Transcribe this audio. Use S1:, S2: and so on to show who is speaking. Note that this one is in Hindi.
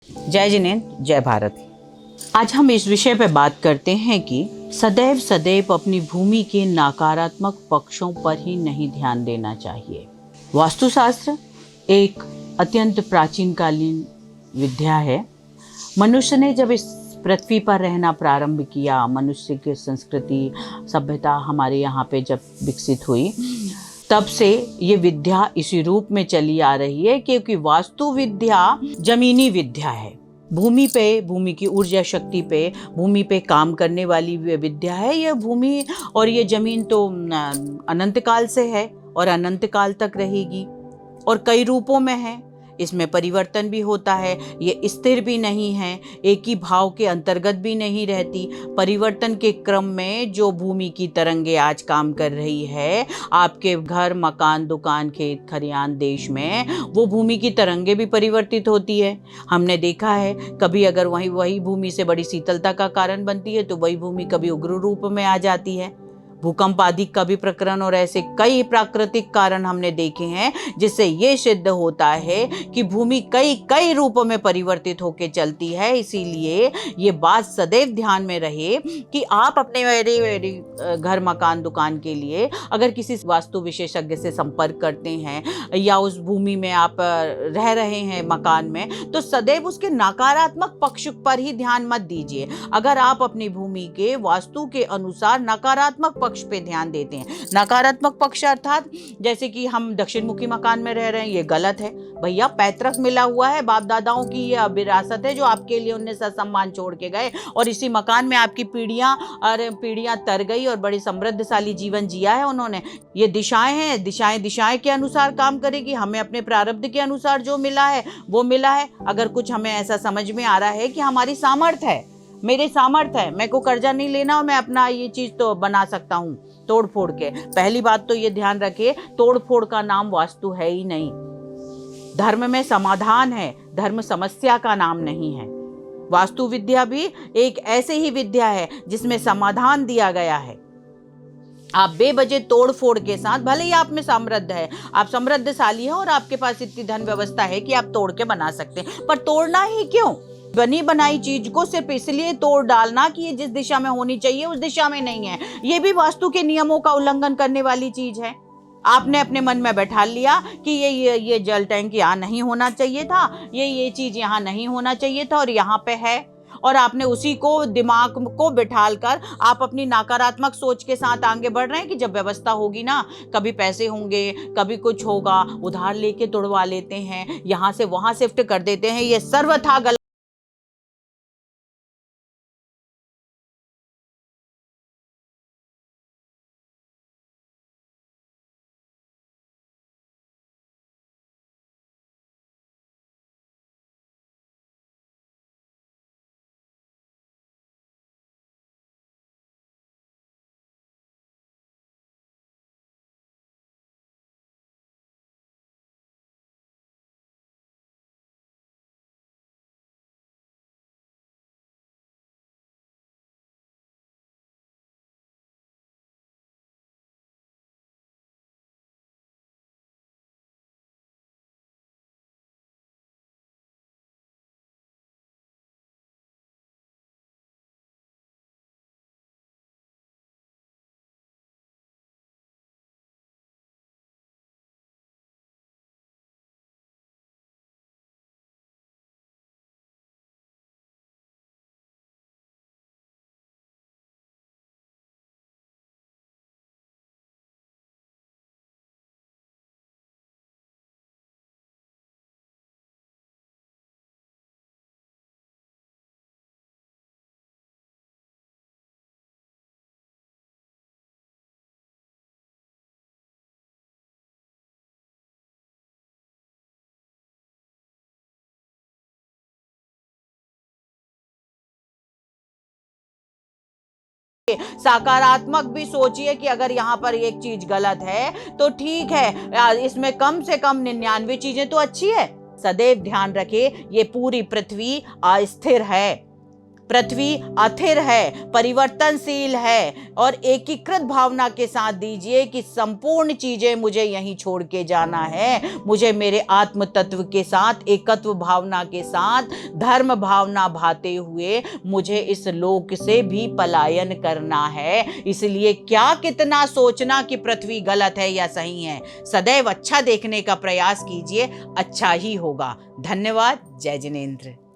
S1: जय जिनेन्द्र, जय भारत। आज हम इस विषय पर बात करते हैं कि सदैव सदैव अपनी भूमि के नकारात्मक पक्षों पर ही नहीं ध्यान देना चाहिए। वास्तुशास्त्र एक अत्यंत प्राचीनकालीन विद्या है। मनुष्य ने जब इस पृथ्वी पर रहना प्रारंभ किया, मनुष्य की संस्कृति सभ्यता हमारे यहाँ पे जब विकसित हुई, तब से ये विद्या इसी रूप में चली आ रही है, क्योंकि वास्तु विद्या जमीनी विद्या है। भूमि पे, भूमि की ऊर्जा शक्ति पे, भूमि पे काम करने वाली विद्या है। यह भूमि और ये जमीन तो अनंत काल से है और अनंत काल तक रहेगी और कई रूपों में है। इसमें परिवर्तन भी होता है, ये स्थिर भी नहीं है, एक ही भाव के अंतर्गत भी नहीं रहती। परिवर्तन के क्रम में जो भूमि की तरंगे आज काम कर रही है आपके घर, मकान, दुकान, खेत, खलिहान, देश में, वो भूमि की तरंगे भी परिवर्तित होती है। हमने देखा है, कभी अगर वही भूमि से बड़ी शीतलता का कारण बनती है तो वही भूमि कभी उग्र रूप में आ जाती है। भूकंप आदि का भी प्रकरण और ऐसे कई प्राकृतिक कारण हमने देखे हैं, जिससे ये सिद्ध होता है कि भूमि कई रूपों में परिवर्तित होकर चलती है। इसीलिए ये बात सदैव ध्यान में रहे कि आप अपने घर, मकान, दुकान के लिए अगर किसी वास्तु विशेषज्ञ से संपर्क करते हैं या उस भूमि में आप रह रहे हैं मकान में, तो सदैव उसके नकारात्मक पक्ष पर ही ध्यान मत दीजिए। अगर आप अपनी भूमि के वास्तु के अनुसार नकारात्मक पक्ष पे ध्यान देते हैं, नकारात्मक पक्ष अर्थात जैसे कि हम दक्षिण मुखी मकान में रह रहे हैं, ये गलत है भैया। पैतृक मिला हुआ है, बाप दादाओं की ये विरासत है जो आपके लिए उन्हें सम्मान छोड़ के गए और इसी मकान में आपकी पीढ़ियां तर गई और बड़ी समृद्धशाली जीवन जिया है उन्होंने। ये दिशाएं हैं, दिशाएं के अनुसार काम करेगी। हमें अपने प्रारब्ध के अनुसार जो मिला है वो मिला है। अगर कुछ हमें ऐसा समझ में आ रहा है कि हमारी सामर्थ्य है, मेरे सामर्थ्य है, मेरे को कर्जा नहीं लेना और मैं अपना ये चीज तो बना सकता हूँ तोड़ फोड़ के। पहली बात तो ये ध्यान रखिए, तोड़ फोड़ का नाम वास्तु है ही नहीं। धर्म में समाधान है, धर्म समस्या का नाम नहीं है। वास्तु विद्या भी एक ऐसे ही विद्या है जिसमें समाधान दिया गया है। आप बेवजह तोड़ फोड़ के साथ, भले ही आप में समृद्ध है, आप समृद्धशाली हैं और आपके पास इतनी धन व्यवस्था है कि आप तोड़ के बना सकते हैं, पर तोड़ना ही क्यों? बनी बनाई चीज को सिर्फ इसलिए तोड़ डालना कि ये जिस दिशा में होनी चाहिए उस दिशा में नहीं है, ये भी वास्तु के नियमों का उल्लंघन करने वाली चीज है। आपने अपने मन में बैठा लिया कि ये जल टैंक यहाँ नहीं होना चाहिए था, ये चीज यहाँ नहीं होना चाहिए था और यहाँ पे है, और आपने उसी को दिमाग को बिठाल कर आप अपनी नकारात्मक सोच के साथ आगे बढ़ रहे हैं कि जब व्यवस्था होगी ना, कभी पैसे होंगे, कभी कुछ होगा, उधार लेके तोड़वा लेते हैं, यहाँ से वहां शिफ्ट कर देते हैं। ये सर्वथा गलत। सकारात्मक भी सोचिए कि अगर यहाँ पर एक चीज गलत है तो ठीक है, इसमें कम से कम 99 चीजें तो अच्छी है। सदैव ध्यान रखे, ये पूरी पृथ्वी अस्थिर है, पृथ्वी अस्थिर है, परिवर्तनशील है, और एकीकृत भावना के साथ दीजिए कि संपूर्ण चीजें मुझे यहीं छोड़ के जाना है। मुझे मेरे आत्म तत्व के साथ, एकत्व भावना के साथ, धर्म भावना भाते हुए मुझे इस लोक से भी पलायन करना है। इसलिए क्या कितना सोचना कि पृथ्वी गलत है या सही है। सदैव अच्छा देखने का प्रयास कीजिए, अच्छा ही होगा। धन्यवाद। जय जिनेंद्र।